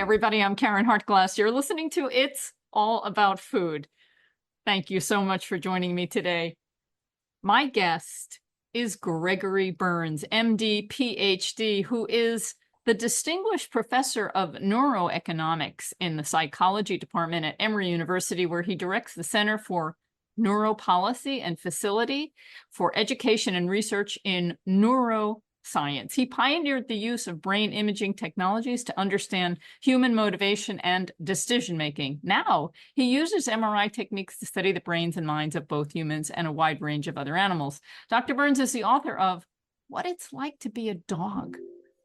everybody. I'm Karen Hartglass. You're listening to It's All About Food. Thank you so much for joining me today. My guest is Gregory Berns, MD, Ph.D., who is the Distinguished Professor of Neuroeconomics in the Psychology Department at Emory University, where he directs the Center for Neuropolicy and Facility for Education and Research in Neuroscience. He pioneered the use of brain imaging technologies to understand human motivation and decision-making. Now, he uses MRI techniques to study the brains and minds of both humans and a wide range of other animals. Dr. Berns is the author of What It's Like to Be a Dog,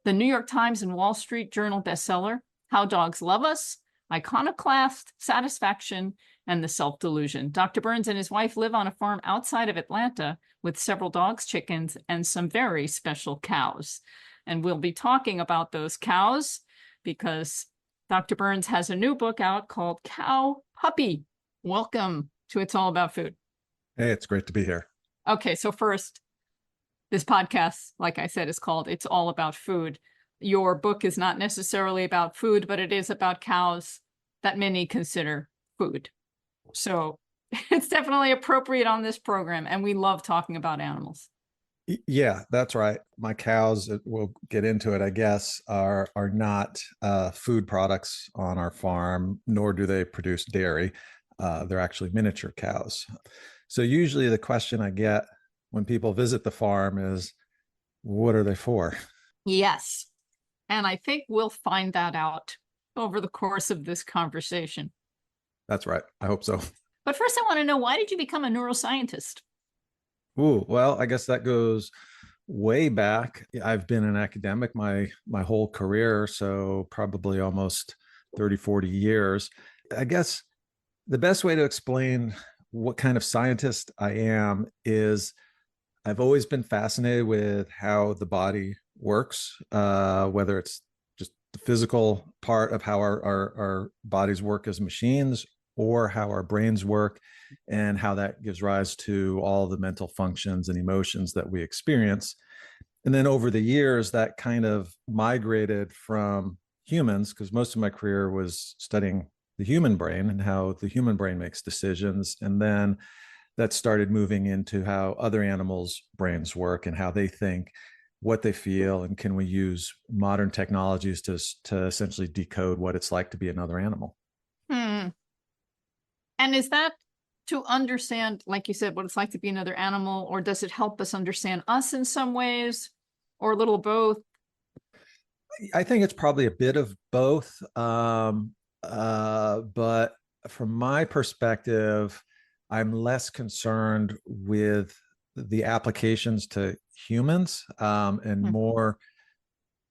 the New York Times and Wall Street Journal bestseller, How Dogs Love Us, Iconoclast, Satisfaction, and the Self Delusion. Dr. Berns and his wife live on a farm outside of Atlanta with several dogs, chickens, and some very special cows. And we'll be talking about those cows because Dr. Berns has a new book out called Cowpuppy. Welcome to It's All About Food. Hey, it's great to be here. Okay, so first, this podcast, like I said, is called It's All About Food. Your book is not necessarily about food, but it is about cows that many consider food. So it's definitely appropriate on this program, and we love talking about animals. Yeah, that's right. My cows, we'll get into it, I guess, are not food products on our farm, nor do they produce dairy. They're actually miniature cows. So usually the question I get when people visit the farm is, what are they for? Yes. And I think we'll find that out over the course of this conversation. That's right. I hope so. But first, I want to know, why did you become a neuroscientist? Ooh, well, I guess that goes way back. I've been an academic my whole career, so probably almost 30, 40 years. I guess the best way to explain what kind of scientist I am is I've always been fascinated with how the body works, whether it's just the physical part of how our bodies work as machines, or how our brains work and how that gives rise to all the mental functions and emotions that we experience. And then over the years, that kind of migrated from humans, because most of my career was studying the human brain and how the human brain makes decisions. And then that started moving into how other animals' brains work and how they think, what they feel, and can we use modern technologies to essentially decode what it's like to be another animal. And is that to understand, like you said, what it's like to be another animal, or does it help us understand us in some ways, or a little both? I think it's probably a bit of both. But from my perspective, I'm less concerned with the applications to humans and more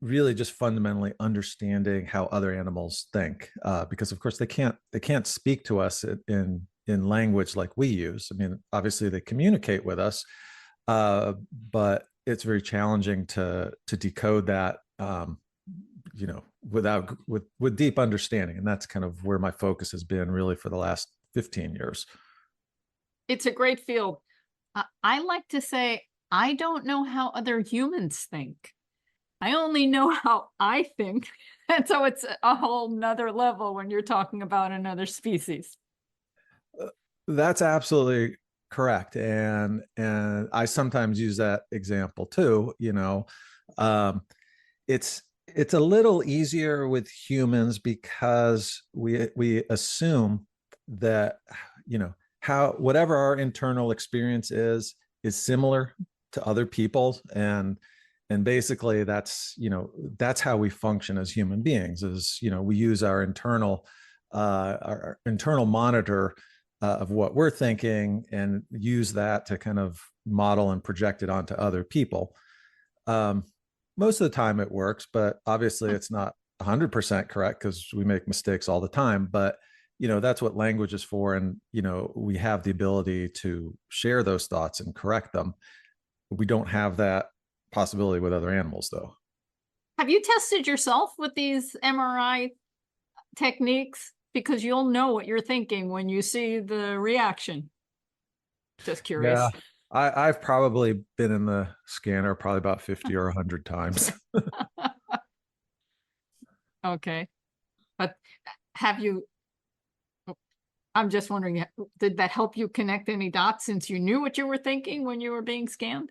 really just fundamentally understanding how other animals think, because of course they can't speak to us in language like we use. I mean, obviously they communicate with us, but it's very challenging to decode that, with deep understanding. And that's kind of where my focus has been really for the last 15 years. It's a great field. I like to say, I don't know how other humans think. I only know how I think. And so it's a whole nother level when you're talking about another species. That's absolutely correct. And I sometimes use that example too. It's a little easier with humans because we assume that, how whatever our internal experience is similar to other people. And basically that's how we function as human beings, is, we use our internal monitor of what we're thinking and use that to kind of model and project it onto other people. Most of the time it works, but obviously it's not 100% correct because we make mistakes all the time. But that's what language is for. And we have the ability to share those thoughts and correct them. We don't have that possibility with other animals, though. Have you tested yourself with these MRI techniques? Because you'll know what you're thinking when you see the reaction. Just curious. Yeah, I've probably been in the scanner probably about 50 or 100 times. Okay. But have you, I'm just wondering, did that help you connect any dots since you knew what you were thinking when you were being scanned?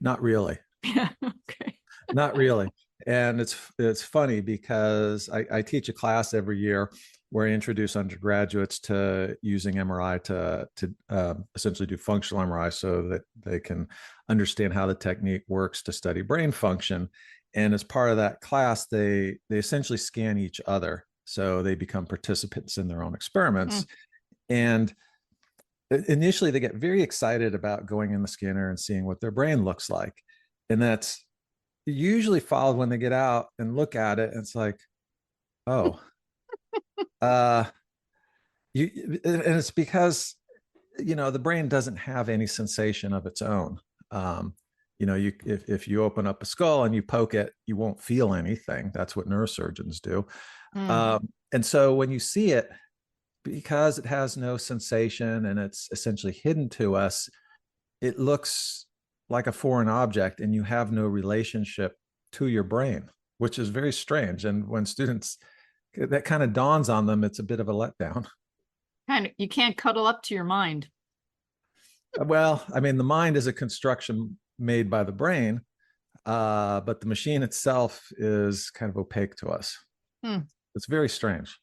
Not really. Yeah, okay. Not really. And it's funny because I teach a class every year where I introduce undergraduates to using MRI to essentially do functional MRI so that they can understand how the technique works to study brain function. And as part of that class, they essentially scan each other, so they become participants in their own experiments. Mm. And initially, they get very excited about going in the scanner and seeing what their brain looks like, and that's usually followed when they get out and look at it, and it's like, oh, uh and it's because the brain doesn't have any sensation of its own. um you if you open up a skull and you poke it, you won't feel anything. That's what neurosurgeons do. Mm. And so when you see it, because it has no sensation and it's essentially hidden to us, it looks like a foreign object, and you have no relationship to your brain, which is very strange. And when students, that kind of dawns on them, it's a bit of a letdown. Kind of, you can't cuddle up to your mind. Well, I mean, the mind is a construction made by the brain, but the machine itself is kind of opaque to us. Hmm. It's very strange.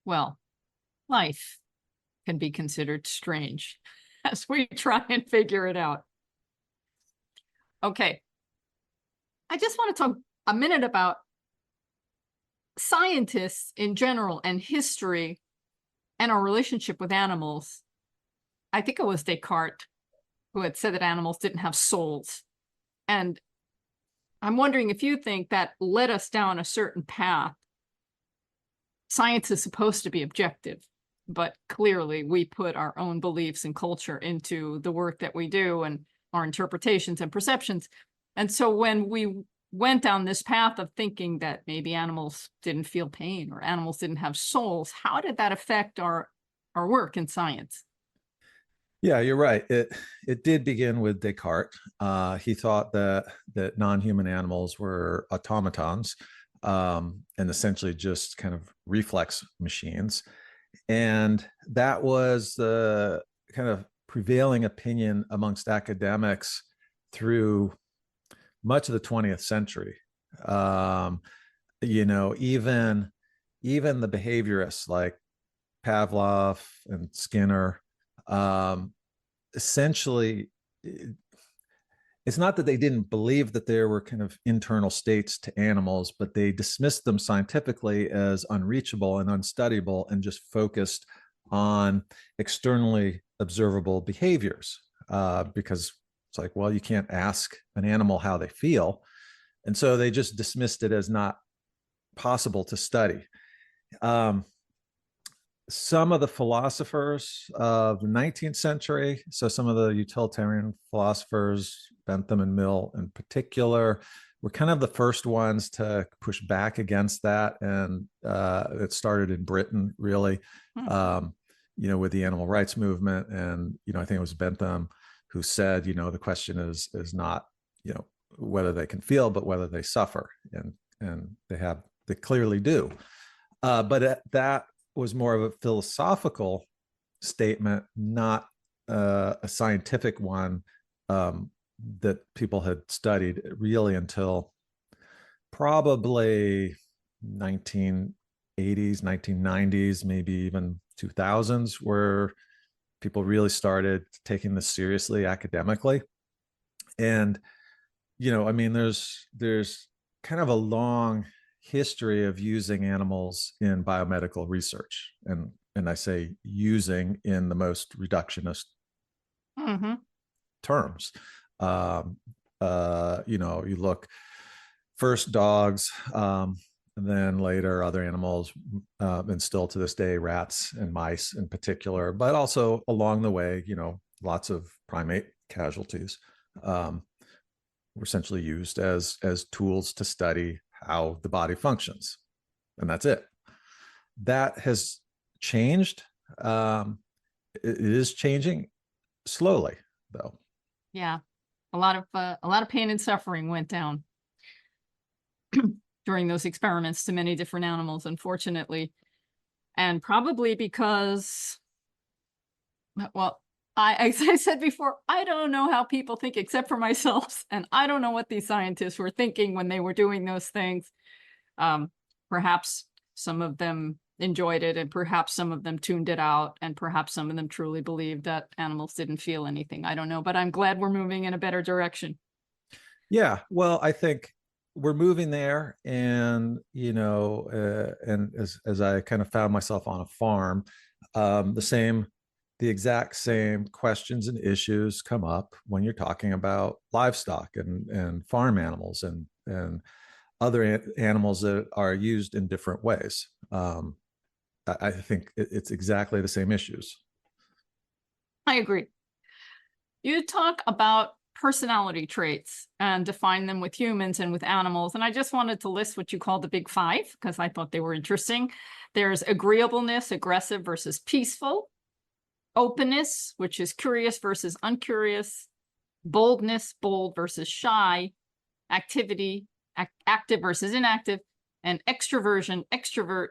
Well, life can be considered strange as we try and figure it out. Okay. I just want to talk a minute about scientists in general and history and our relationship with animals. I think it was Descartes who had said that animals didn't have souls. And I'm wondering if you think that led us down a certain path. Science is supposed to be objective, but clearly we put our own beliefs and culture into the work that we do and our interpretations and perceptions. And so when we went down this path of thinking that maybe animals didn't feel pain or animals didn't have souls, how did that affect our work in science? Yeah, you're right. It did begin with Descartes. He thought that non-human animals were automatons, and essentially just kind of reflex machines. And that was the kind of prevailing opinion amongst academics through much of the 20th century. Um, even the behaviorists like Pavlov and Skinner, um, essentially, it's not that they didn't believe that there were kind of internal states to animals, but they dismissed them scientifically as unreachable and unstudyable and just focused on externally observable behaviors, because it's like, well, you can't ask an animal how they feel. And so they just dismissed it as not possible to study. Um, some of the philosophers of the 19th century, so some of the utilitarian philosophers, Bentham and Mill in particular, were kind of the first ones to push back against that. And it started in Britain, really, with the animal rights movement. And, I think it was Bentham who said, the question is not, whether they can feel, but whether they suffer. And they clearly do. But that was more of a philosophical statement, not a scientific one, that people had studied really until probably 1980s, 1990s, maybe even 2000s, where people really started taking this seriously academically. And, I mean, there's kind of a long history of using animals in biomedical research, and I say using in the most reductionist terms. You look first dogs, and then later other animals, and still to this day rats and mice in particular, but also along the way, lots of primate casualties were essentially used as tools to study how the body functions, and that's it. That has changed. It is changing slowly, though. Yeah, a lot of pain and suffering went down. during those experiments to many different animals, unfortunately. And probably because, well, as I said before, I don't know how people think except for myself. And I don't know what these scientists were thinking when they were doing those things. Perhaps some of them enjoyed it, and perhaps some of them tuned it out, and perhaps some of them truly believed that animals didn't feel anything. I don't know, but I'm glad we're moving in a better direction. Yeah, well, I think we're moving there, and and as I kind of found myself on a farm, the exact same questions and issues come up when you're talking about livestock and farm animals and other animals that are used in different ways. I think it's exactly the same issues. I agree. You talk about personality traits and define them with humans and with animals. And I just wanted to list what you call the big five because I thought they were interesting. There's agreeableness, aggressive versus peaceful, openness, which is curious versus uncurious, boldness, bold versus shy, activity, active versus inactive, and extroversion, extrovert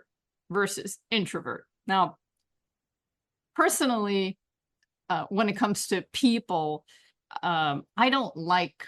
versus introvert. Now, personally, when it comes to people, I don't like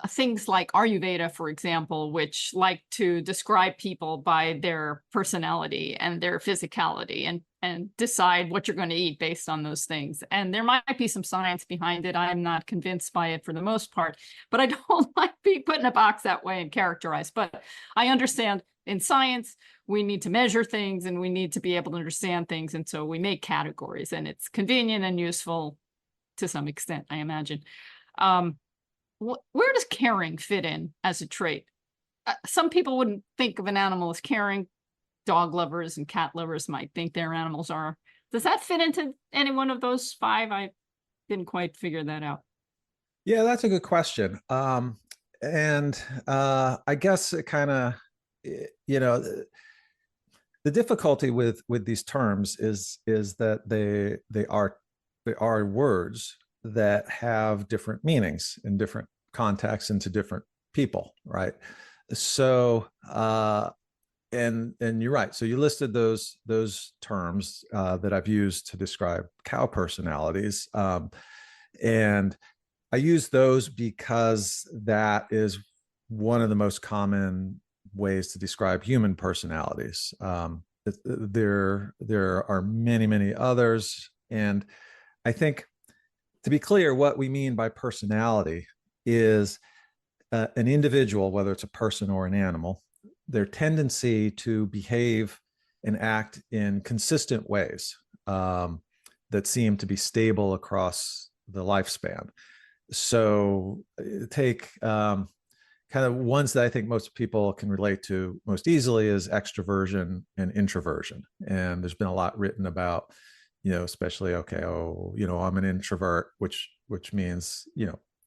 things like Ayurveda, for example, which like to describe people by their personality and their physicality and decide what you're going to eat based on those things. And there might be some science behind it. I'm not convinced by it for the most part, but I don't like being put in a box that way and characterized. But I understand in science, we need to measure things and we need to be able to understand things. And so we make categories, and it's convenient and useful to some extent, I imagine. Where does caring fit in as a trait? Some people wouldn't think of an animal as caring. Dog lovers and cat lovers might think their animals are. Does that fit into any one of those five? I didn't quite figure that out. Yeah, that's a good question. And I guess it kind of, the difficulty with these terms is that they are words that have different meanings in different contexts and to different people, right? So and you're right. So you listed those terms that I've used to describe cow personalities, and I use those because that is one of the most common ways to describe human personalities. There are many others, and I think, to be clear, what we mean by personality is an individual, whether it's a person or an animal, their tendency to behave and act in consistent ways that seem to be stable across the lifespan. So take kind of ones that I think most people can relate to most easily is extroversion and introversion. And there's been a lot written about, especially, okay, I'm an introvert, which means,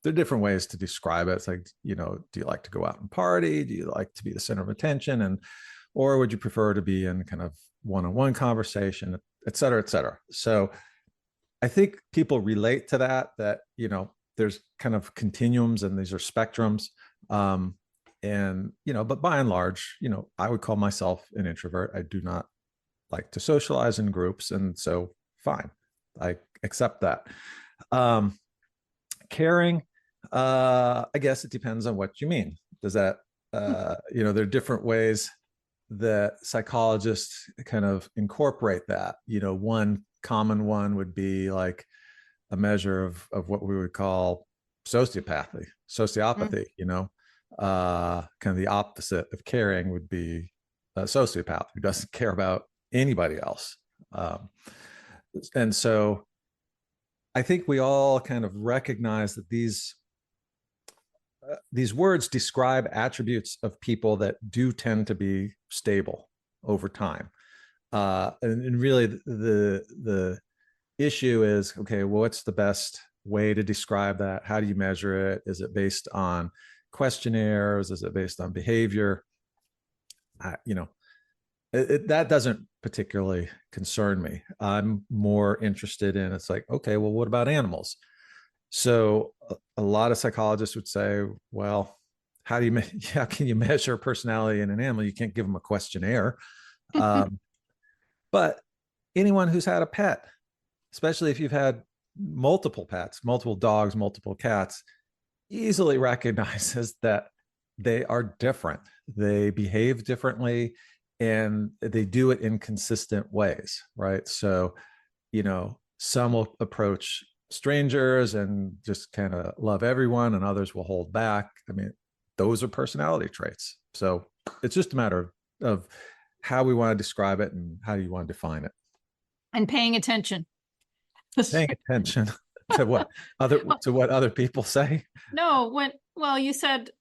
there are different ways to describe it. It's like, do you like to go out and party? Do you like to be the center of attention? Or would you prefer to be in kind of one-on-one conversation, et cetera, et cetera. So I think people relate to that, there's kind of continuums and these are spectrums. But by and large, I would call myself an introvert. I do not like to socialize in groups. And so fine, I accept that. Caring, I guess it depends on what you mean. Does that, there are different ways that psychologists kind of incorporate that. One common one would be like a measure of what we would call sociopathy, sociopathy, kind of the opposite of caring would be a sociopath who doesn't care about anybody else. And so I think we all kind of recognize that these words describe attributes of people that do tend to be stable over time. And really the issue is, okay, well, what's the best way to describe that? How do you measure it? Is it based on questionnaires? Is it based on behavior? That doesn't particularly concern me. I'm more interested in, it's like, okay, well, what about animals? So a lot of psychologists would say, well, how do you how can you measure personality in an animal? You can't give them a questionnaire. Um, but anyone who's had a pet, especially if you've had multiple pets, multiple dogs, multiple cats, easily recognizes that they are different. They behave differently and they do it in consistent ways, right? So, some will approach strangers and just kind of love everyone, and others will hold back. I mean, those are personality traits. So it's just a matter of how we want to describe it and how you want to define it. And paying attention. Paying attention to what other people say. No, well, you said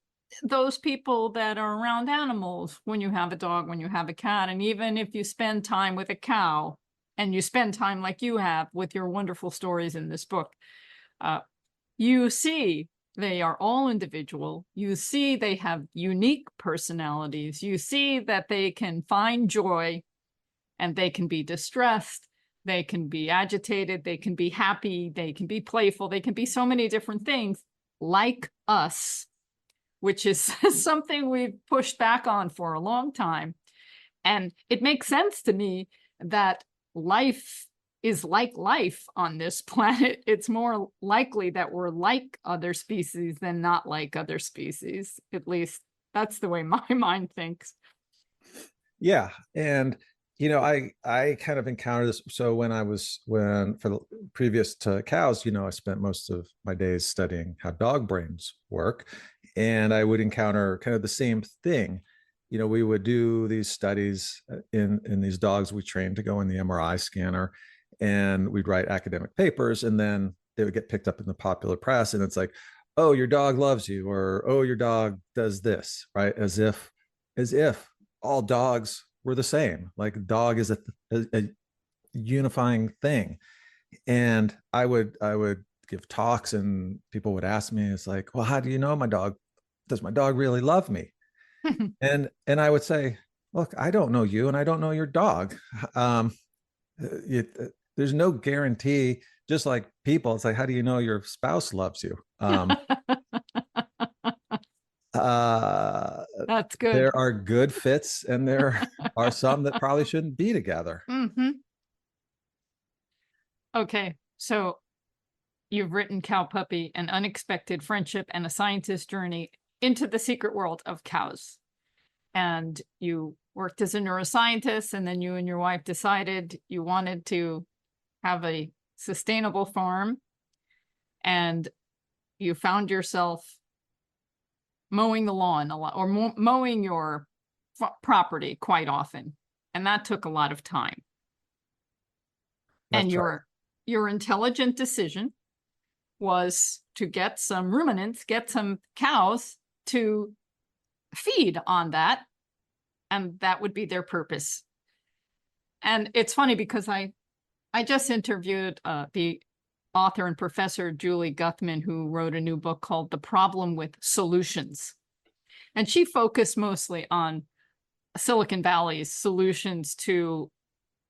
those people that are around animals, when you have a dog, when you have a cat, and even if you spend time with a cow and you spend time like you have with your wonderful stories in this book, you see they are all individual. You see they have unique personalities. You see that they can find joy and they can be distressed. They can be agitated. They can be happy. They can be playful. They can be so many different things like us, which is something we've pushed back on for a long time. And it makes sense to me that life is like life on this planet. It's more likely that we're like other species than not like other species. At least that's the way my mind thinks. Yeah. And I kind of encountered this. So when for the previous to cows, I spent most of my days studying how dog brains work. And I would encounter kind of the same thing. We would do these studies in these dogs we trained to go in the MRI scanner, and we'd write academic papers, and then they would get picked up in the popular press. And it's like, oh, your dog loves you, or oh, your dog does this, right? As if all dogs were the same. Like dog is a unifying thing. And I would give talks, and people would ask me, it's like, well, how do you know my dog? Does my dog really love me? And I would say, look, I don't know you, and I don't know your dog. Um, there's no guarantee. Just like people, it's like, how do you know your spouse loves you? Uh, That's good. there are good fits, and there are some that probably shouldn't be together. Okay, so you've written Cowpuppy, An Unexpected Friendship and a Scientist's Journey into the Secret World of Cows. And you worked as a neuroscientist, and then you and your wife decided you wanted to have a sustainable farm, and you found yourself mowing the lawn a lot, or mowing your property quite often. And that took a lot of time. And That's right. your intelligent decision was to get some ruminants, get some cows to feed on that, and that would be their purpose. And it's funny because I just interviewed the author and professor Julie Guthman, who wrote a new book called The Problem with Solutions. And she focused mostly on Silicon Valley's solutions to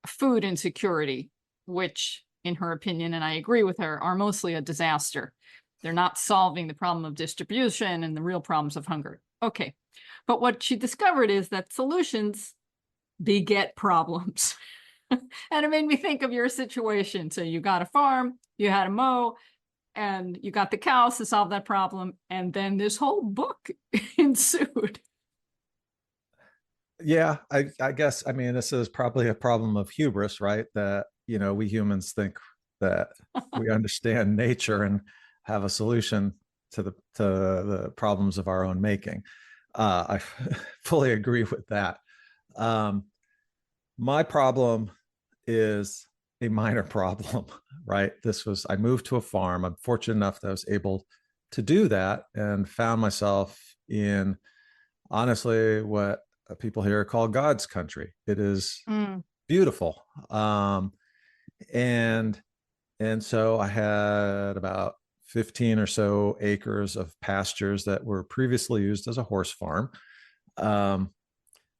food insecurity, which, in her opinion, and I agree with her, are mostly a disaster. They're not solving the problem of distribution and the real problems of hunger. Okay. But what she discovered is that solutions beget problems. And it made me think of your situation. So you got a farm, you had a mow, and you got the cows to solve that problem. And then this whole book ensued. Yeah, I guess, I mean, this is probably a problem of hubris, right? That, we humans think that we understand nature and have a solution to the problems of our own making. I fully agree with that. My problem is a minor problem, right? I moved to a farm. I'm fortunate enough that I was able to do that, and found myself in, honestly, what people here call God's country. It is beautiful. And so I had about 15 or so acres of pastures that were previously used as a horse farm,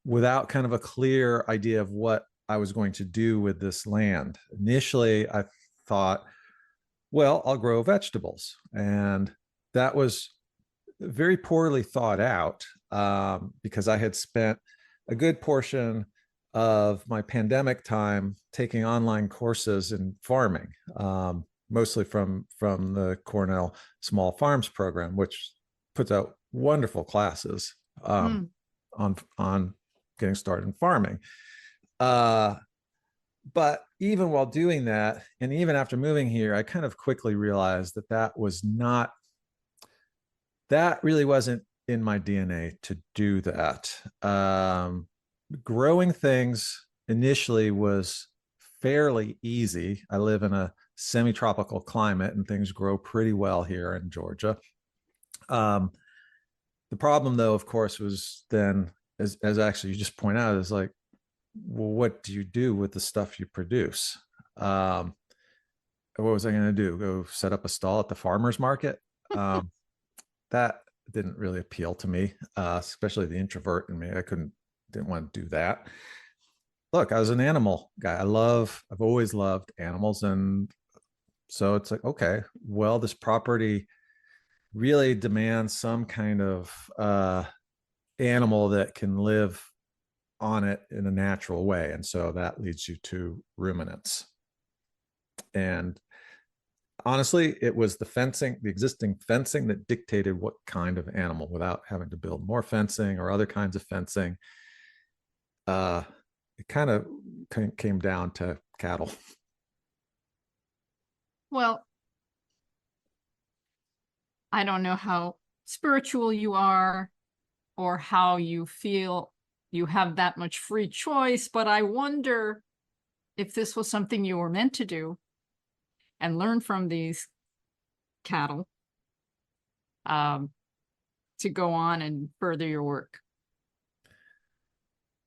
without kind of a clear idea of what I was going to do with this land. Initially, I thought, well, I'll grow vegetables. And that was very poorly thought out, because I had spent a good portion of my pandemic time taking online courses in farming, mostly from the Cornell Small Farms program, which puts out wonderful classes, Mm. on getting started in farming. Uh, but even while doing that, and even after moving here, I kind of quickly realized that that really wasn't in my DNA to do that. Growing things initially was fairly easy. I live in a semi-tropical climate, and things grow pretty well here in Georgia. Um, the problem, though, of course, was then, as actually you just point out, is like, well, what do you do with the stuff you produce? Um, what was I going to do? Go set up a stall at the farmer's market? That didn't really appeal to me, especially the introvert in me. Didn't want to do that. Look, I was an animal guy. I've always loved animals. And so it's like, okay, well, this property really demands some kind of animal that can live on it in a natural way. And so that leads you to ruminants. And honestly, it was the existing fencing that dictated what kind of animal without having to build more fencing or other kinds of fencing. Uh, it kind of came down to cattle. Well, I don't know how spiritual you are or how you feel you have that much free choice, but I wonder if this was something you were meant to do and learn from these cattle, um, to go on and further your work.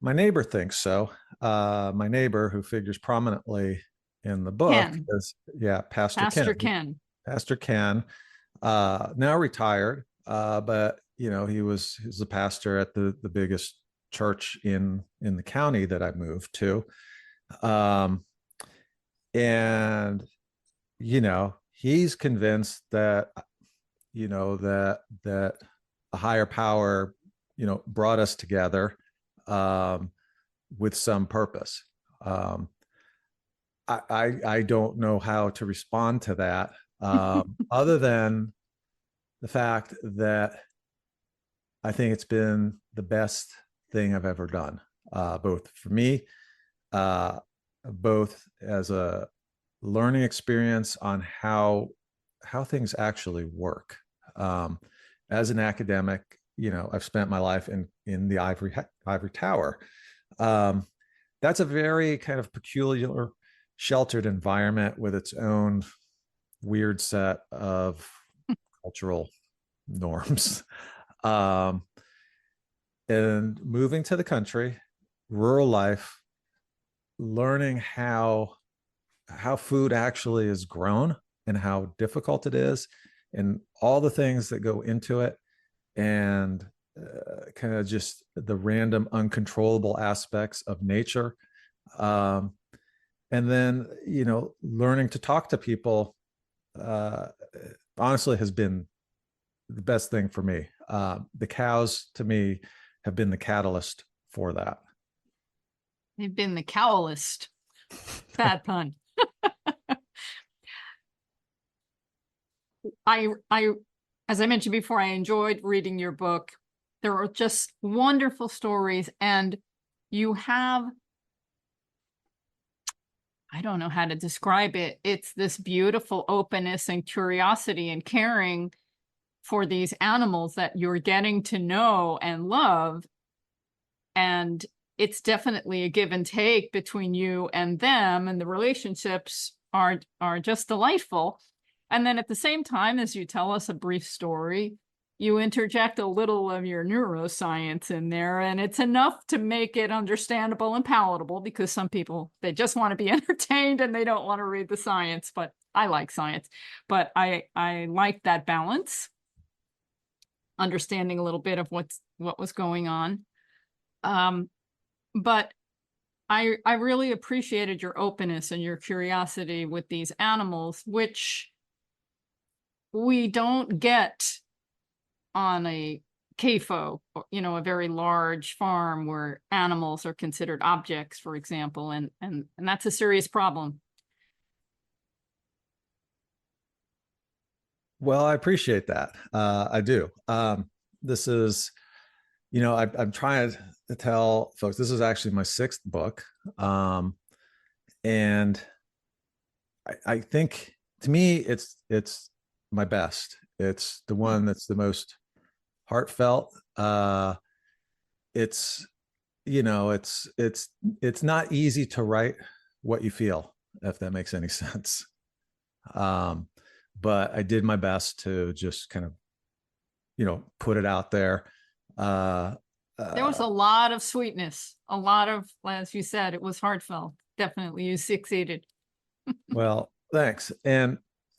My neighbor thinks so. My neighbor, who figures prominently in the book, Ken, is, yeah, Pastor Pastor Ken. Ken. Pastor Ken, now retired, but he was a pastor at the biggest church in the county that I moved to, um, and he's convinced that that a higher power brought us together, um, with some purpose. Um, I don't know how to respond to that, other than the fact that I think it's been the best thing I've ever done, both for me, uh, both as a learning experience on how things actually work. Um, as an academic, I've spent my life in the ivory tower. Um, that's a very kind of peculiar, sheltered environment with its own weird set of cultural norms. Um, and moving to the country, rural life, learning how food actually is grown and how difficult it is, and all the things that go into it, and kind of just the random, uncontrollable aspects of nature. Um, and then, learning to talk to people, uh, honestly, has been the best thing for me. The cows, to me, have been the catalyst for that. They've been the cowlist. Bad pun. I, as I mentioned before, I enjoyed reading your book. There are just wonderful stories, and you have, I don't know how to describe it. It's this beautiful openness and curiosity and caring for these animals that you're getting to know and love. And it's definitely a give and take between you and them, and the relationships are just delightful. And then at the same time, as you tell us a brief story, you interject a little of your neuroscience in there, and it's enough to make it understandable and palatable, because some people, they just want to be entertained and they don't want to read the science. But I like science, but I like that balance, understanding a little bit of what was going on. But I really appreciated your openness and your curiosity with these animals, which we don't get on a CAFO, a very large farm where animals are considered objects, for example, and that's a serious problem. Well, I appreciate that. I do. This is, I'm trying to tell folks, this is actually my sixth book. And I think to me, it's my best. It's the one that's the most heartfelt. It's, it's not easy to write what you feel, if that makes any sense. Um, but I did my best to just kind of, put it out there. There was a lot of sweetness, a lot of, as you said, it was heartfelt. Definitely, you succeeded. Well, thanks. And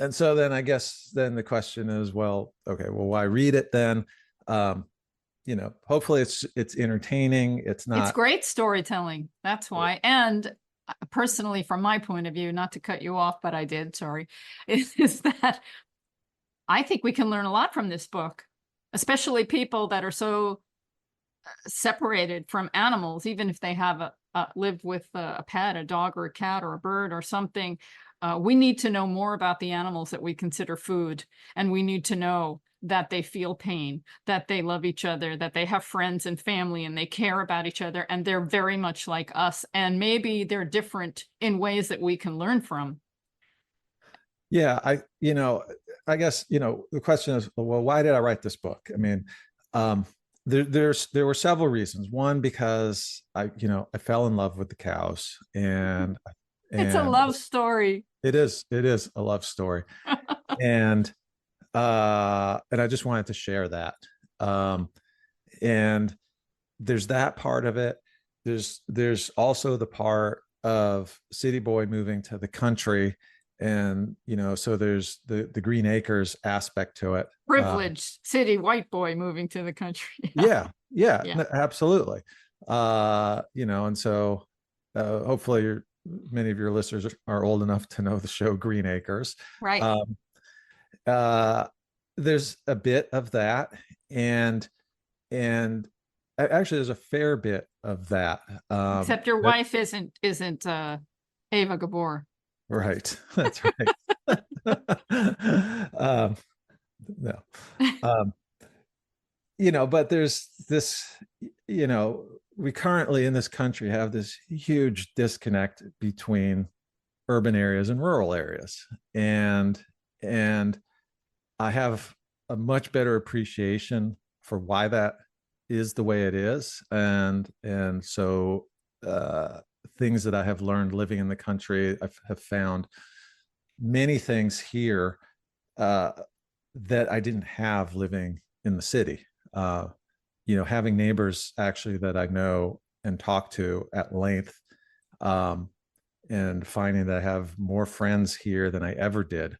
so then I guess then the question is, well, okay, well, why read it then? Hopefully it's entertaining. It's It's not. great storytelling. That's why. And personally, from my point of view, not to cut you off, but I did, sorry, is that I think we can learn a lot from this book, especially people that are so separated from animals, even if they have live with a pet, a dog or a cat or a bird or something. We need to know more about the animals that we consider food, and we need to know that they feel pain, that they love each other, that they have friends and family, and they care about each other, and they're very much like us. And maybe they're different in ways that we can learn from. Yeah, I guess, the question is, well, why did I write this book? I mean, there were several reasons. One, because I fell in love with the cows, and It's a love story. it is a love story. and I just wanted to share that. And there's that part of it. There's also the part of city boy moving to the country, and so there's the Green Acres aspect to it. Privileged city white boy moving to the country. Yeah, Yeah. absolutely. And so hopefully many of your listeners are old enough to know the show Green Acres. Right. Uh, there's a bit of that, and actually there's a fair bit of that. Except your wife isn't Ava Gabor. Right. That's right. No. But there's this, we currently in this country have this huge disconnect between urban areas and rural areas. And I have a much better appreciation for why that is the way it is. And so things that I have learned living in the country, I have found many things here that I didn't have living in the city. Having neighbors actually that I know and talk to at length, and finding that I have more friends here than I ever did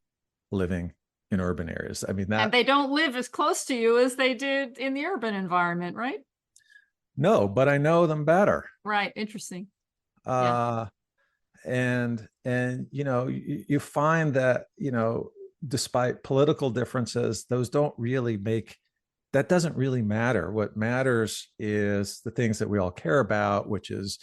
living in urban areas. I mean, And they don't live as close to you as they did in the urban environment, right? No, but I know them better. Right. Interesting. Yeah. And you find that, despite political differences, those don't really that doesn't really matter. What matters is the things that we all care about, which is,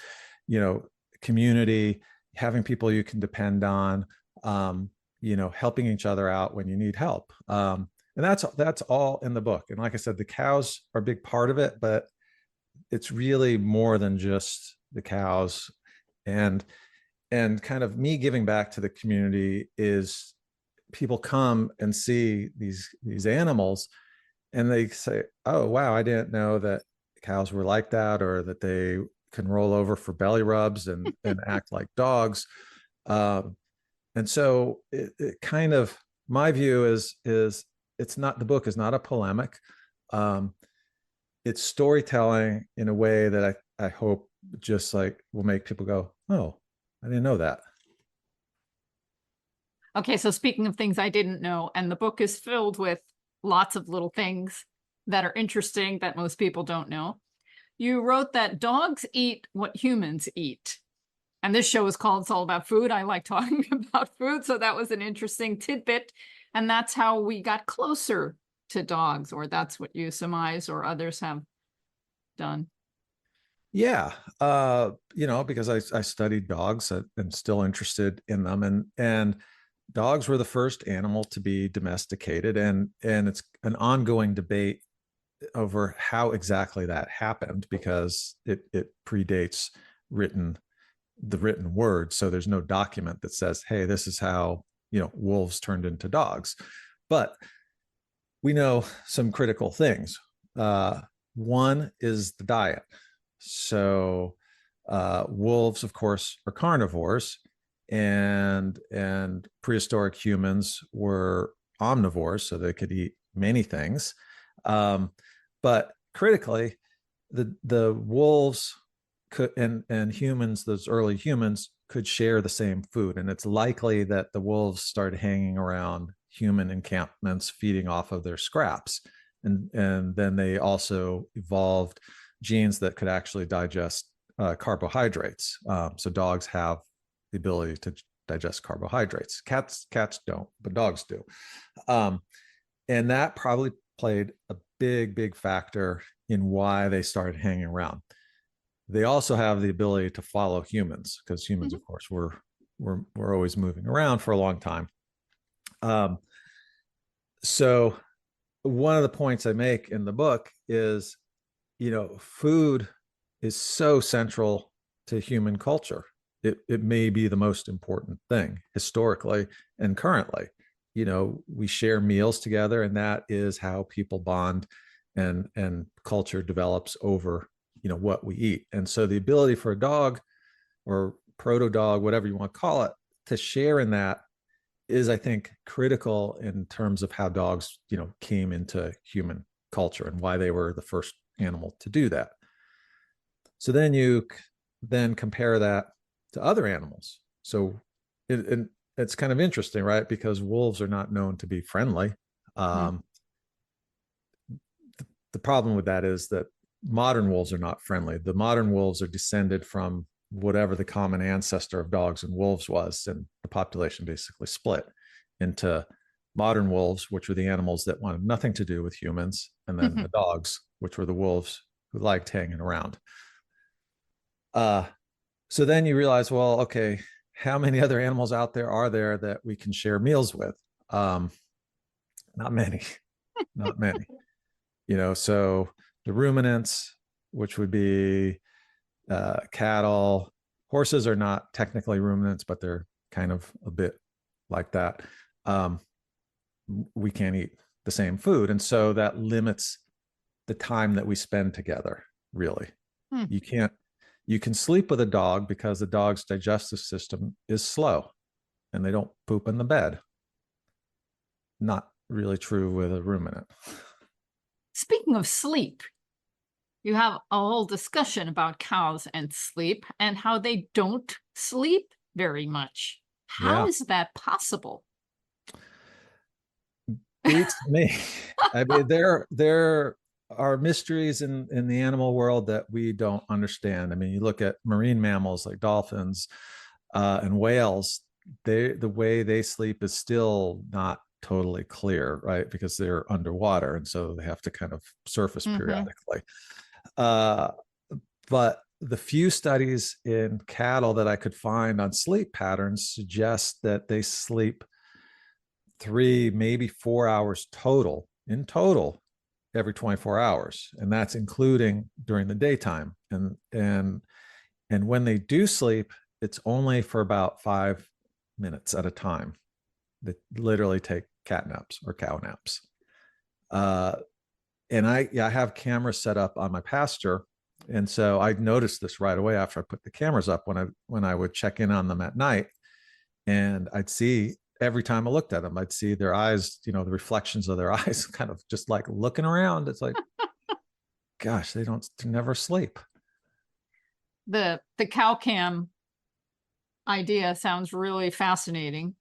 community, having people you can depend on, helping each other out when you need help. And that's all in the book. And like I said, the cows are a big part of it, but it's really more than just the cows. And kind of me giving back to the community is people come and see these animals, and they say, oh, wow, I didn't know that cows were like that, or that they can roll over for belly rubs and act like dogs. And so it kind of, my view is it's not, the book is not a polemic. It's storytelling in a way that I hope just like will make people go, oh, I didn't know that. Okay, so speaking of things I didn't know, and the book is filled with lots of little things that are interesting that most people don't know. You wrote that dogs eat what humans eat. And this show is called It's All About Food. I like talking about food, so that was an interesting tidbit. And that's how we got closer to dogs, or that's what you surmise or others have done. Yeah, because I studied dogs and still interested in them, and dogs were the first animal to be domesticated, and it's an ongoing debate over how exactly that happened because it predates the written word, so there's no document that says, hey, this is how wolves turned into dogs. But we know some critical things. One is the diet. So wolves, of course, are carnivores, and prehistoric humans were omnivores, so they could eat many things. But critically, the wolves could and humans, those early humans, could share the same food, and it's likely that the wolves started hanging around human encampments, feeding off of their scraps, and then they also evolved genes that could actually digest carbohydrates. So dogs have the ability to digest carbohydrates. Cats don't, but dogs do. And that probably played a big factor in why they started hanging around. They also have the ability to follow humans because humans, of course, were always moving around for a long time. So one of the points I make in the book is, food is so central to human culture. It may be the most important thing historically and currently. We share meals together, and that is how people bond and culture develops over what we eat. And so the ability for a dog or proto dog, whatever you want to call it, to share in that is, I think, critical in terms of how dogs came into human culture and why they were the first animal to do that. So then you then compare that to other animals. So it's kind of interesting, right? Because wolves are not known to be friendly. The problem with that is that modern wolves are not friendly. The modern wolves are descended from whatever the common ancestor of dogs and wolves was, and the population basically split into modern wolves, which were the animals that wanted nothing to do with humans, and then the dogs, which were the wolves who liked hanging around. So then you realize, well, okay, how many other animals out there are there that we can share meals with? Not many, not many. So the ruminants, which would be cattle, horses are not technically ruminants, but they're kind of a bit like that. We can't eat the same food, and so that limits the time that we spend together. Really, you can sleep with a dog because the dog's digestive system is slow and they don't poop in the bed. Not really true with a ruminant. Speaking of sleep, you have a whole discussion about cows and sleep and how they don't sleep very much. How Yeah, is that possible? beats me. I mean, there are mysteries in the animal world that we don't understand. I mean, you look at marine mammals like dolphins and whales. The way they sleep is still not totally clear, right? Because they're underwater, and so they have to kind of surface periodically. But the few studies in cattle that I could find on sleep patterns suggest that they sleep 3, maybe 4 hours in total every 24 hours, and that's including during the daytime. And when they do sleep, it's only for about 5 minutes at a time. They literally take cat naps or cow naps. And I have cameras set up on my pasture, and so I noticed this right away after I put the cameras up when I would check in on them at night, and I'd see every time I looked at them, I'd see their eyes, the reflections of their eyes, kind of just like looking around. It's like, gosh, they never sleep. The cow cam idea sounds really fascinating.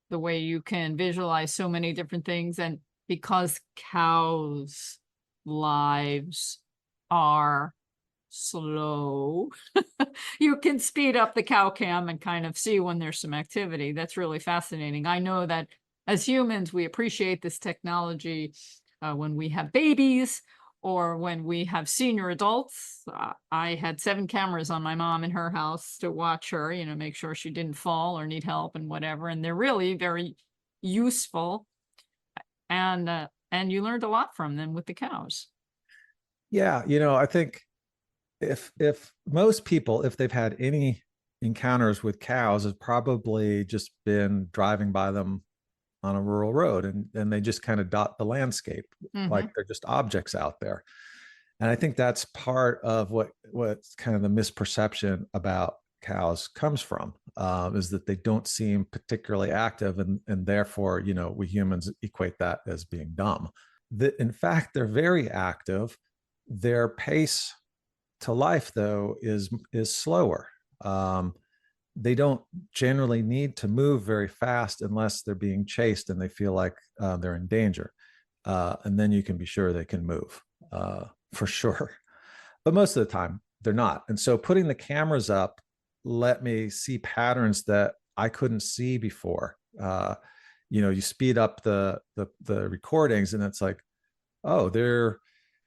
The way you can visualize so many different things, and because cows' lives are slow, you can speed up the cow cam and kind of see when there's some activity. That's really fascinating. I know that as humans, we appreciate this technology when we have babies or when we have senior adults. I had 7 cameras on my mom in her house to watch her, make sure she didn't fall or need help and whatever. And they're really very useful. And you learned a lot from them with the cows. Yeah, I think if most people, if they've had any encounters with cows, have probably just been driving by them on a rural road, and they just kind of dot the landscape like they're just objects out there. And I think that's part of what's kind of the misperception about cows comes from, is that they don't seem particularly active, and therefore, we humans equate that as being dumb. That in fact they're very active. Their pace to life, though, is slower. They don't generally need to move very fast unless they're being chased and they feel like they're in danger. And then you can be sure they can move, for sure. But most of the time, they're not. And so putting the cameras up let me see patterns that I couldn't see before. You speed up the recordings, and it's like, oh, they're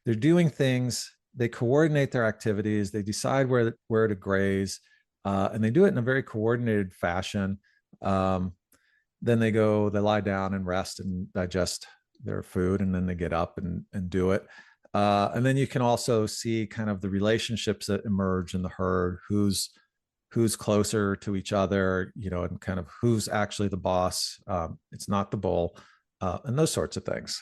doing things. They coordinate their activities. They decide where to graze, and they do it in a very coordinated fashion. Then they lie down and rest and digest their food, and then they get up and do it. And then you can also see kind of the relationships that emerge in the herd, who's closer to each other, and kind of who's actually the boss. It's not the bull, and those sorts of things.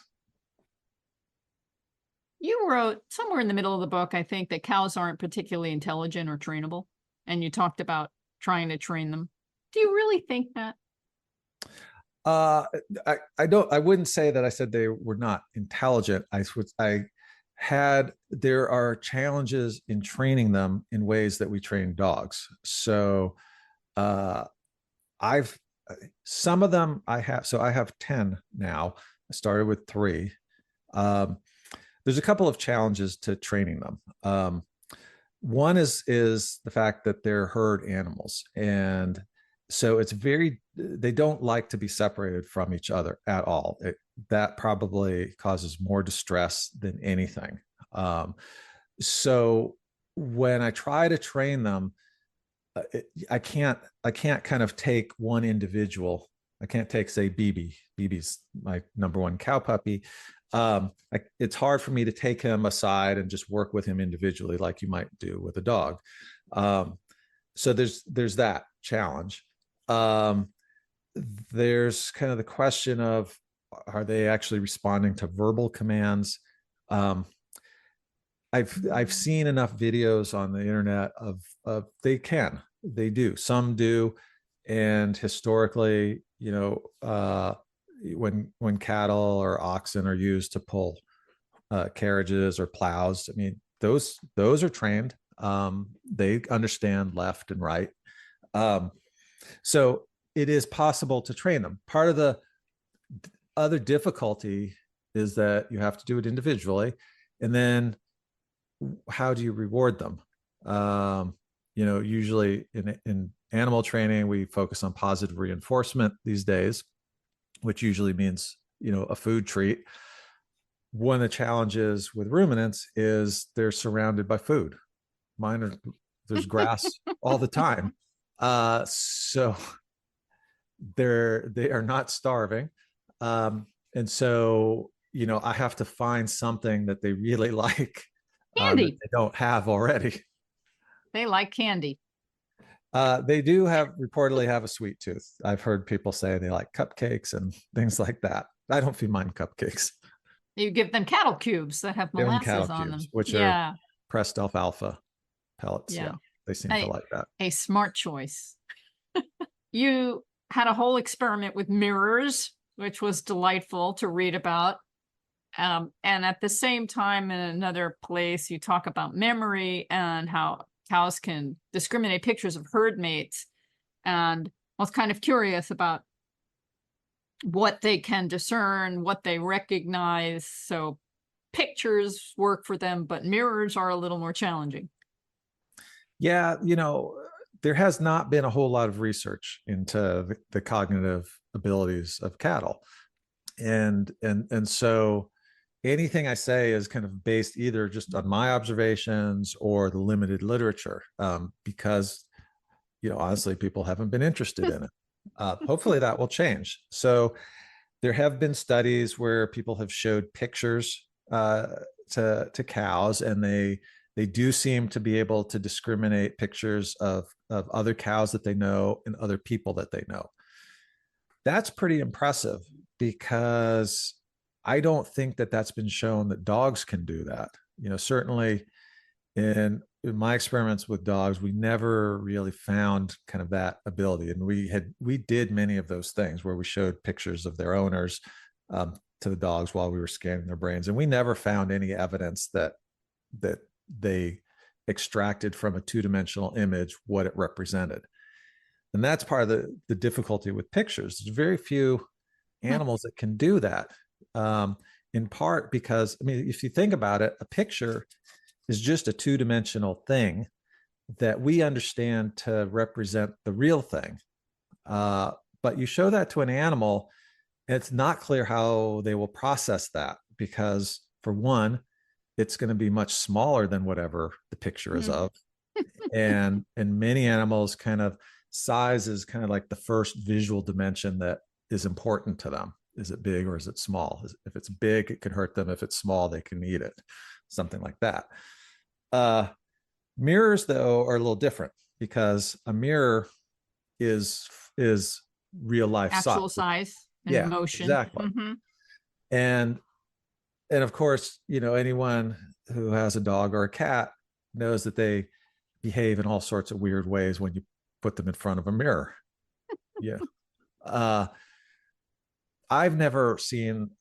You wrote somewhere in the middle of the book, I think, that cows aren't particularly intelligent or trainable, and you talked about trying to train them. Do you really think that? I wouldn't say that I said they were not intelligent. There are challenges in training them in ways that we train dogs. So some of them I have 10 now. I started with 3. There's a couple of challenges to training them. One is the fact that they're herd animals, and so they don't like to be separated from each other at all. That probably causes more distress than anything. So when I try to train them, I can't kind of take one individual. I can't take, say, BB. BB's my number 1 cow puppy. It's hard for me to take him aside and just work with him individually like you might do with a dog. So there's that challenge. There's kind of the question of, are they actually responding to verbal commands? I've seen enough videos on the internet of they do, some do, and historically, when cattle or oxen are used to pull carriages or plows, I mean, those are trained. They understand left and right. So it is possible to train them. Part of the other difficulty is that you have to do it individually, and then how do you reward them? Usually in animal training, we focus on positive reinforcement these days, which usually means, a food treat. One of the challenges with ruminants is they're surrounded by food. There's grass all the time. So they are not starving. And so, I have to find something that they really like, that Candy. they don't have already. They like candy. They do reportedly have a sweet tooth. I've heard people say they like cupcakes and things like that. I don't feed mine cupcakes. You give them cattle cubes that have Give them molasses cattle on cubes, them. which are pressed alfalfa pellets. Yeah, they seem to like that. A smart choice. You had a whole experiment with mirrors, which was delightful to read about. And at the same time, in another place, you talk about memory and how cows can discriminate pictures of herd mates. And I was kind of curious about what they can discern, what they recognize. So pictures work for them, but mirrors are a little more challenging. Yeah, there has not been a whole lot of research into the cognitive abilities of cattle. And so anything I say is kind of based either just on my observations or the limited literature, because, honestly, people haven't been interested in it. Hopefully that will change. So there have been studies where people have showed pictures to cows, and they do seem to be able to discriminate pictures of other cows that they know and other people that they know. That's pretty impressive, because I don't think that that's been shown that dogs can do that. Certainly in my experiments with dogs, we never really found kind of that ability. And we did many of those things where we showed pictures of their owners to the dogs while we were scanning their brains. And we never found any evidence that they extracted from a two-dimensional image what it represented. And that's part of the difficulty with pictures. There's very few animals that can do that. In part because, I mean, if you think about it, a picture is just a two-dimensional thing that we understand to represent the real thing. But you show that to an animal, it's not clear how they will process that, because for one, it's going to be much smaller than whatever the picture is of. And many animals, kind of size is kind of like the first visual dimension that is important to them. Is it big or is it small? If it's big, it can hurt them. If it's small, they can eat it. Something like that. Mirrors, though, are a little different, because a mirror is real life Actual size and motion. Exactly. And of course, anyone who has a dog or a cat knows that they behave in all sorts of weird ways when you put them in front of a mirror. Yeah. I've never seen,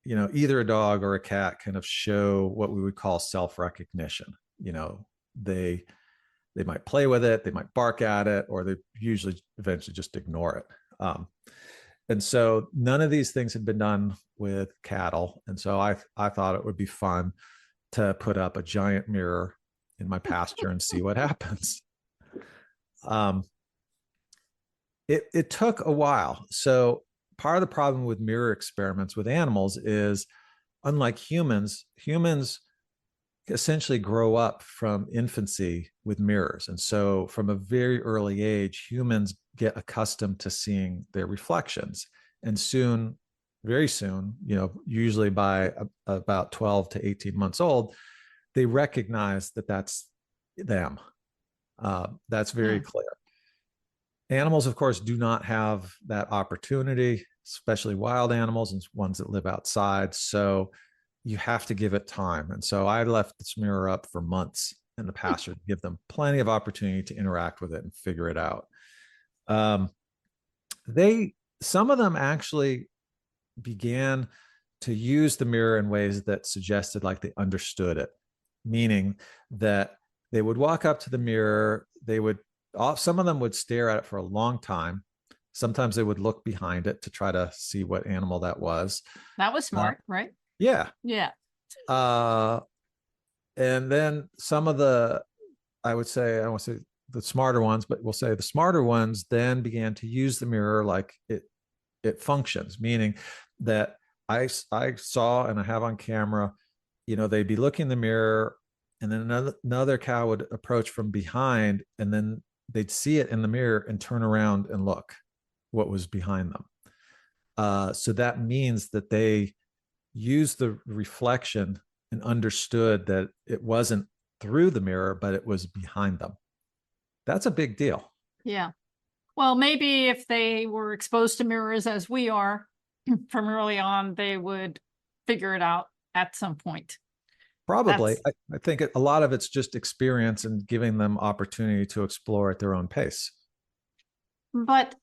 either a dog or a cat kind of show what we would call self-recognition. They might play with it, they might bark at it, or they usually eventually just ignore it. And so none of these things had been done with cattle. And so I thought it would be fun to put up a giant mirror in my pasture and see what happens. It took a while. So part of the problem with mirror experiments with animals is, unlike humans essentially grow up from infancy with mirrors. And so from a very early age, humans get accustomed to seeing their reflections. And soon, very soon, usually by about 12 to 18 months old, they recognize that that's them. That's very clear. Animals, of course, do not have that opportunity, especially wild animals and ones that live outside. So you have to give it time. And so I left this mirror up for months in the pasture to give them plenty of opportunity to interact with it and figure it out. Some of them actually began to use the mirror in ways that suggested like they understood it, meaning that they would walk up to the mirror, some of them would stare at it for a long time. Sometimes they would look behind it to try to see what animal that was. That was smart, right? Yeah. Yeah. And then some of I won't say the smarter ones, but we'll say the smarter ones then began to use the mirror like it functions, meaning that I saw, and I have on camera, they'd be looking in the mirror, and then another cow would approach from behind, and then they'd see it in the mirror and turn around and look what was behind them. So that means that they used the reflection and understood that it wasn't through the mirror, but it was behind them. That's a big deal. Yeah. Well, maybe if they were exposed to mirrors as we are from early on, they would figure it out at some point. Probably. I think a lot of it's just experience and giving them opportunity to explore at their own pace. But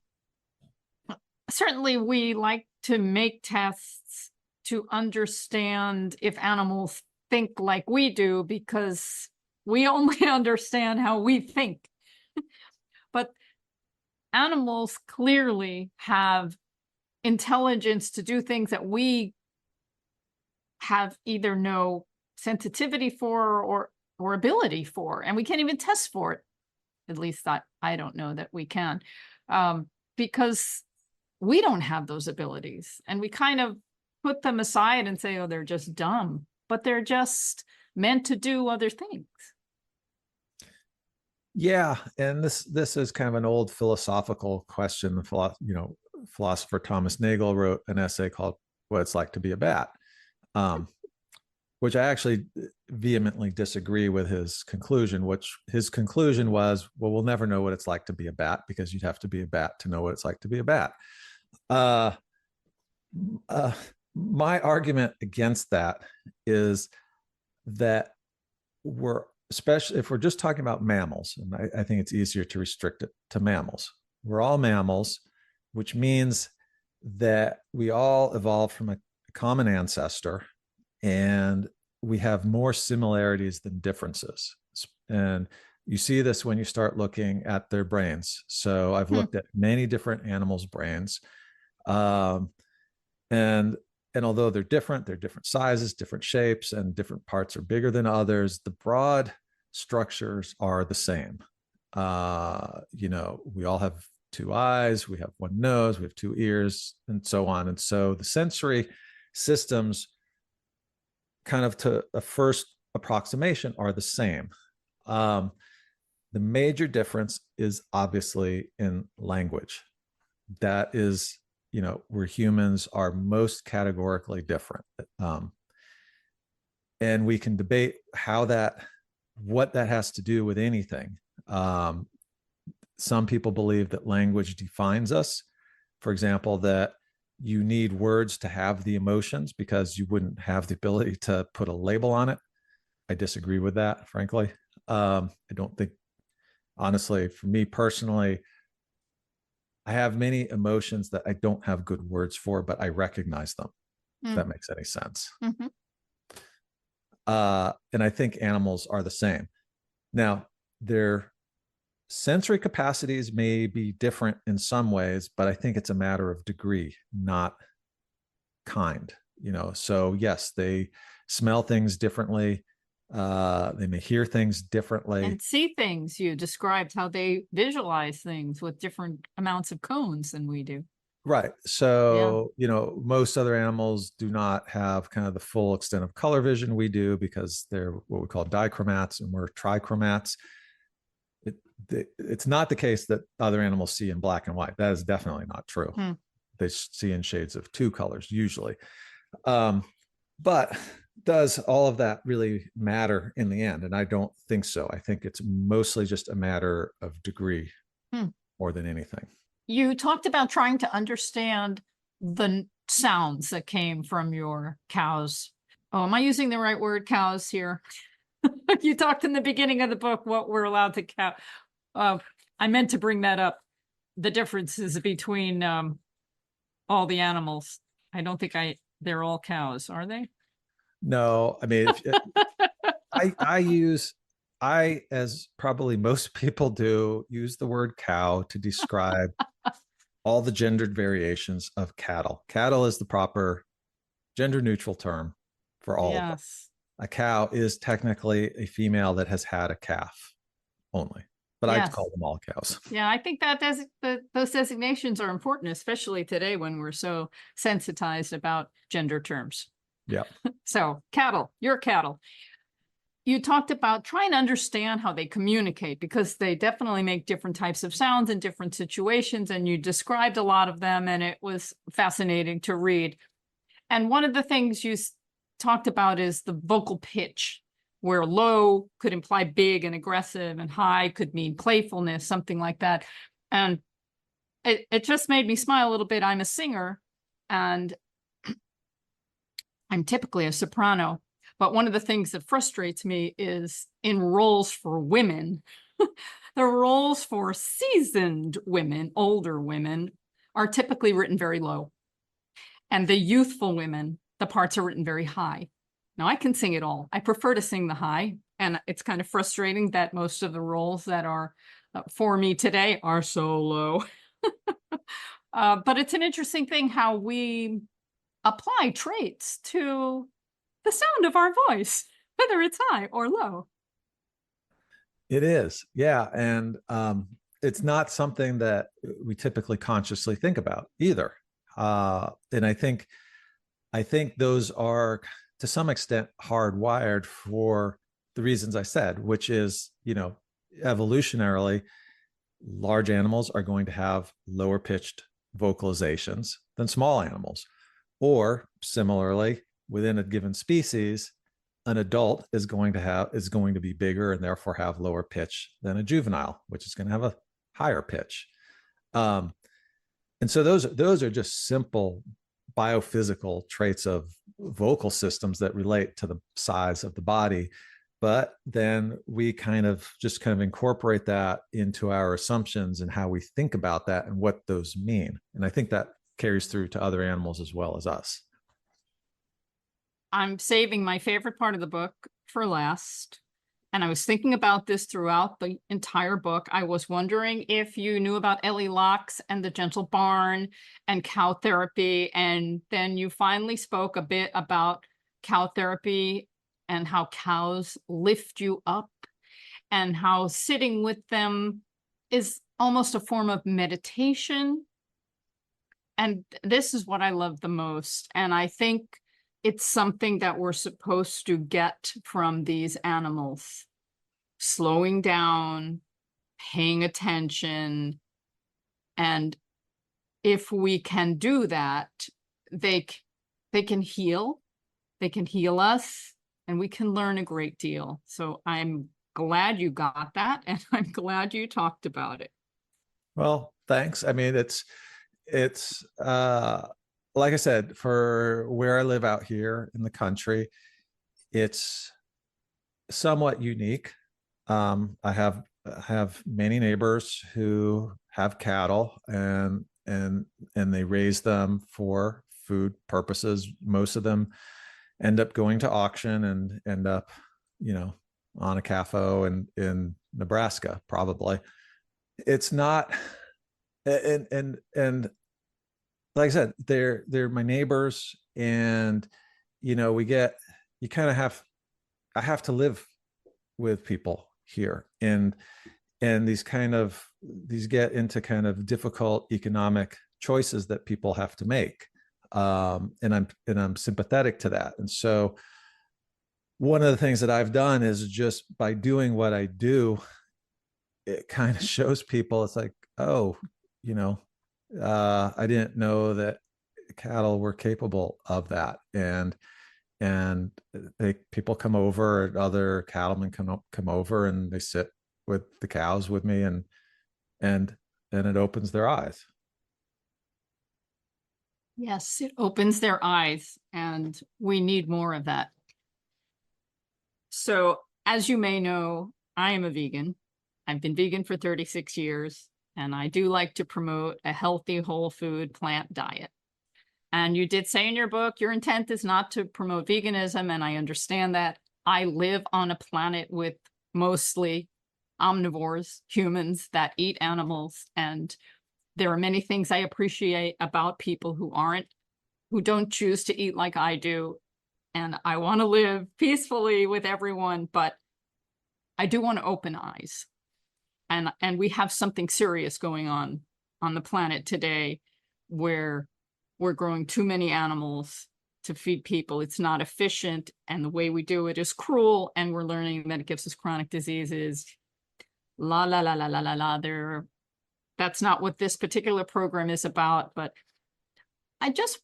certainly we like to make tests to understand if animals think like we do, because we only understand how we think. But animals clearly have intelligence to do things that we have either no sensitivity for or ability for, and we can't even test for it. At least I don't know that we can, because we don't have those abilities, and we kind of put them aside and say, oh, they're just dumb, but they're just meant to do other things. Yeah, and this is kind of an old philosophical question. Philosopher Thomas Nagel wrote an essay called "What It's Like to Be a Bat," which I actually vehemently disagree with his conclusion. Which his conclusion was, well, we'll never know what it's like to be a bat because you'd have to be a bat to know what it's like to be a bat. Uh, my argument against that is that we're, especially if we're just talking about mammals, and I think it's easier to restrict it to mammals. We're all mammals, which means that we all evolved from a common ancestor, and we have more similarities than differences. And you see this when you start looking at their brains. So I've looked at many different animals' brains. And although they're different sizes, different shapes, and different parts are bigger than others, the broad structures are the same. We all have two eyes, we have one nose, we have two ears, and so on. And so the sensory systems, kind of to a first approximation, are the same. The major difference is obviously in language. That is, where humans are most categorically different. And we can debate what that has to do with anything. Some people believe that language defines us. For example, that you need words to have the emotions because you wouldn't have the ability to put a label on it. I disagree with that, frankly. I don't think, honestly, for me personally, I have many emotions that I don't have good words for, but I recognize them, if that makes any sense. Mm-hmm. And I think animals are the same. Now, their sensory capacities may be different in some ways, but I think it's a matter of degree, not kind. So yes, they smell things differently. They may hear things differently and see things. You described how they visualize things with different amounts of cones than we do. Right. So, most other animals do not have kind of the full extent of color vision we do because they're what we call dichromats and we're trichromats. It's not the case that other animals see in black and white. That is definitely not true. They see in shades of two colors usually. But does all of that really matter in the end? And I don't think so. I think it's mostly just a matter of degree more than anything. You talked about trying to understand the sounds that came from your cows. Oh, am I using the right word, cows, here? You talked in the beginning of the book what we're allowed to cow. I meant to bring that up. The differences between all the animals. I don't think they're all cows, are they? No, I mean, I, as probably most people do, use the word cow to describe all the gendered variations of cattle. Cattle is the proper gender neutral term for all of them. A cow is technically a female that has had a calf only, but I'd call them all cows. Yeah, I think that those designations are important, especially today when we're so sensitized about gender terms. Yeah. So cattle, your cattle. You talked about trying to understand how they communicate because they definitely make different types of sounds in different situations. And you described a lot of them and it was fascinating to read. And one of the things you talked about is the vocal pitch, where low could imply big and aggressive and high could mean playfulness, something like that. And it just made me smile a little bit. I'm a singer and I'm typically a soprano, but one of the things that frustrates me is in roles for women, the roles for seasoned women, older women, are typically written very low. And the youthful women, the parts are written very high. Now, I can sing it all. I prefer to sing the high, and it's kind of frustrating that most of the roles that are for me today are so low. But it's an interesting thing how we apply traits to the sound of our voice, whether it's high or low. It is. Yeah. And it's not something that we typically consciously think about either. And I think I think those are to some extent hardwired for the reasons I said, which is, evolutionarily, large animals are going to have lower pitched vocalizations than small animals. Or similarly, within a given species, an adult is going to be bigger and therefore have lower pitch than a juvenile, which is going to have a higher pitch. Um, and so those are just simple biophysical traits of vocal systems that relate to the size of the body. But then we kind of incorporate that into our assumptions and how we think about that and what those mean. And I think that carries through to other animals as well as us. I'm saving my favorite part of the book for last. And I was thinking about this throughout the entire book. I was wondering if you knew about Ellie Locks and the Gentle Barn and cow therapy. And then you finally spoke a bit about cow therapy and how cows lift you up and how sitting with them is almost a form of meditation. And this is what I love the most. And I think it's something that we're supposed to get from these animals. Slowing down, paying attention. And if we can do that, they can heal. They can heal us, and we can learn a great deal. So I'm glad you got that, and I'm glad you talked about it. Well, thanks. I mean, it's like I said, for where I live out here in the country, it's somewhat unique. I have many neighbors who have cattle, and they raise them for food purposes. Most of them end up going to auction and end up, on a CAFO in Nebraska, probably. It's not, and like I said, they're my neighbors, and we get you kind of have I have to live with people here, and these get into kind of difficult economic choices that people have to make, and I'm sympathetic to that. And so one of the things that I've done is, just by doing what I do, it kind of shows people, it's like, oh, you know I didn't know that cattle were capable of that. And people come over, other cattlemen come over, and they sit with the cows with me, and it opens their eyes. Yes, it opens their eyes, and we need more of that. So, as you may know, I am a vegan. I've been vegan for 36 years, and I do like to promote a healthy, whole food, plant diet. And you did say in your book, your intent is not to promote veganism, and I understand that. I live on a planet with mostly omnivores, humans that eat animals, and there are many things I appreciate about people who don't choose to eat like I do. And I want to live peacefully with everyone, but I do want to open eyes. And we have something serious going on the planet today, where we're growing too many animals to feed people. It's not efficient, and the way we do it is cruel, and we're learning that it gives us chronic diseases. La la la la la la la. That's not what this particular program is about, but I'm just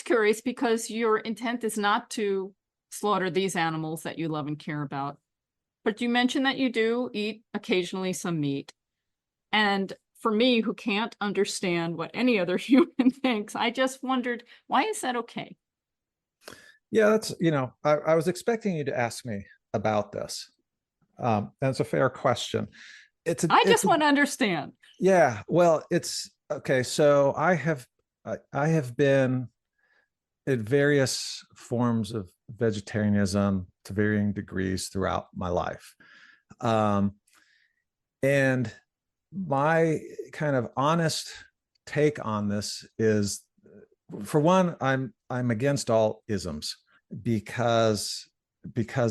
curious, because your intent is not to slaughter these animals that you love and care about. But you mentioned that you do eat occasionally some meat. And for me, who can't understand what any other human thinks, I just wondered, why is that okay? Yeah, I was expecting you to ask me about this. That's a fair question. I just want to understand. Yeah, well, it's okay. So I have been at various forms of vegetarianism to varying degrees throughout my life. Um, and my kind of honest take on this is, for one, I'm against all isms, because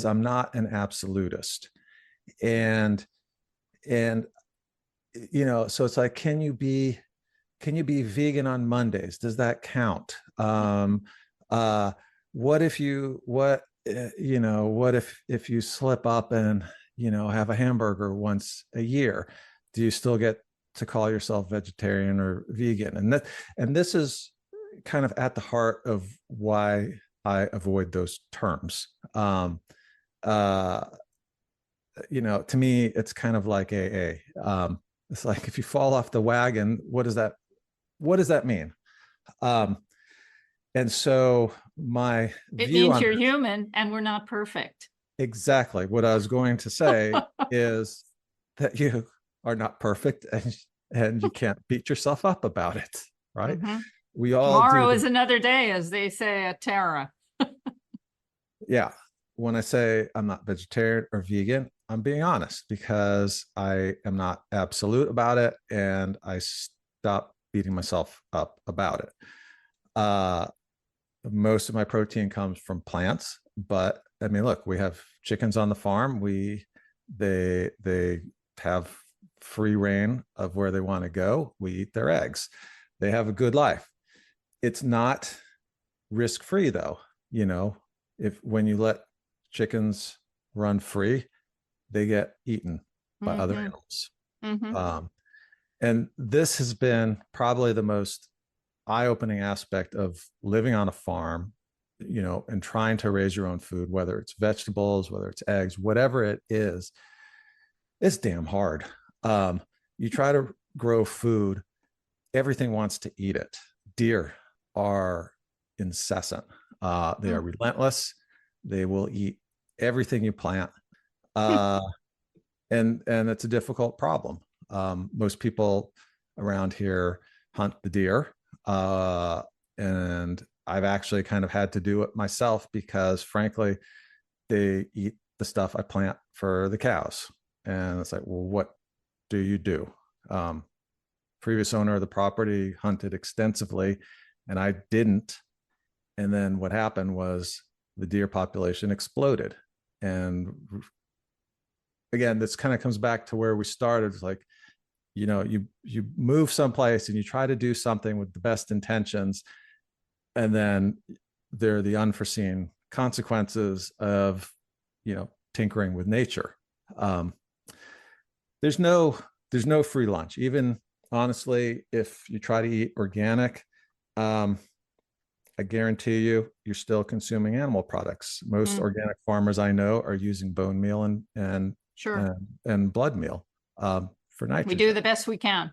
I'm not an absolutist. And and so it's like, can you be vegan on Mondays? Does that count? Uh, what if you what you know what if you slip up and have a hamburger once a year? Do you still get to call yourself vegetarian or vegan? And this is kind of at the heart of why I avoid those terms. Uh, to me, it's kind of like AA. It's like if you fall off the wagon, what does that mean? Um, and so my It view means on you're this, human and we're not perfect. exactly what I was going to say is that you are not perfect, and you can't beat yourself up about it, right? Hmm. We all do Tomorrow the is another day, as they say at Tara. yeah. When I say I'm not vegetarian or vegan, I'm being honest because I am not absolute about it, and I stop beating myself up about it. Uh, Most of my protein comes from plants, but I mean, look, we have chickens on the farm. They have free reign of where they want to go. We eat their eggs. They have a good life. It's not risk free though. You know, if when you let chickens run free, they get eaten by other Hmm. animals. Hmm. Um, and this has been probably the most eye-opening aspect of living on a farm, and trying to raise your own food, whether it's vegetables, whether it's eggs, whatever it is. It's damn hard. You try to grow food, everything wants to eat it. Deer are incessant. They are relentless. They will eat everything you plant. uh, and it's a difficult problem. Most people around here hunt the deer, uh, and I've actually kind of had to do it myself because, frankly, they eat the stuff I plant for the cows, and it's like, well, what do you do? Um, Previous owner of the property hunted extensively, and I didn't. And then what happened was the deer population exploded, and again, this kind of comes back to where we started. It's like, you move someplace and you try to do something with the best intentions, and then there are the unforeseen consequences of tinkering with nature. um, there's no there's no free lunch. Even honestly, if you try to eat organic, um, I guarantee you're still consuming animal products. Most Mm, organic farmers I know are using bone meal sure. and blood meal, for We do nitrogen. the best we can.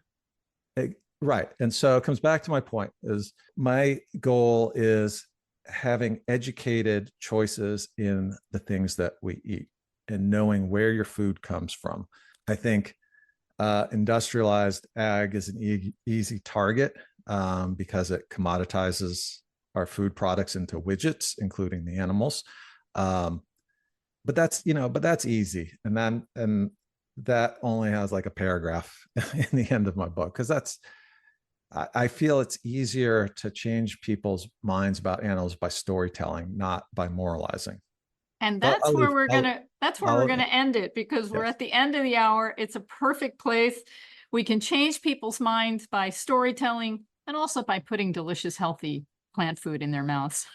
Right. And so it comes back to my point: is my goal is having educated choices in the things that we eat and knowing where your food comes from. I think industrialized ag is an easy target, because it commoditizes our food products into widgets, including the animals. Um, but that's easy. And that only has like a paragraph in the end of my book, because I feel it's easier to change people's minds about animals by storytelling, not by moralizing. And So that's where that's where we're I'll gonna end it, because we're yes. at the end of the hour. It's a perfect place. We can change people's minds by storytelling and also by putting delicious, healthy plant food in their mouths.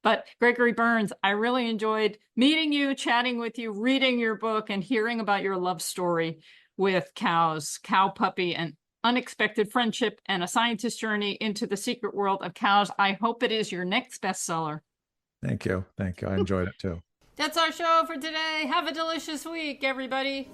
But Gregory Berns, I really enjoyed meeting you, chatting with you, reading your book, and hearing about your love story with cows, Cowpuppy, and unexpected friendship, and a scientist's journey into the secret world of cows. I hope it is your next bestseller. Thank you. Thank you. I enjoyed it too. That's our show for today. Have a delicious week, everybody.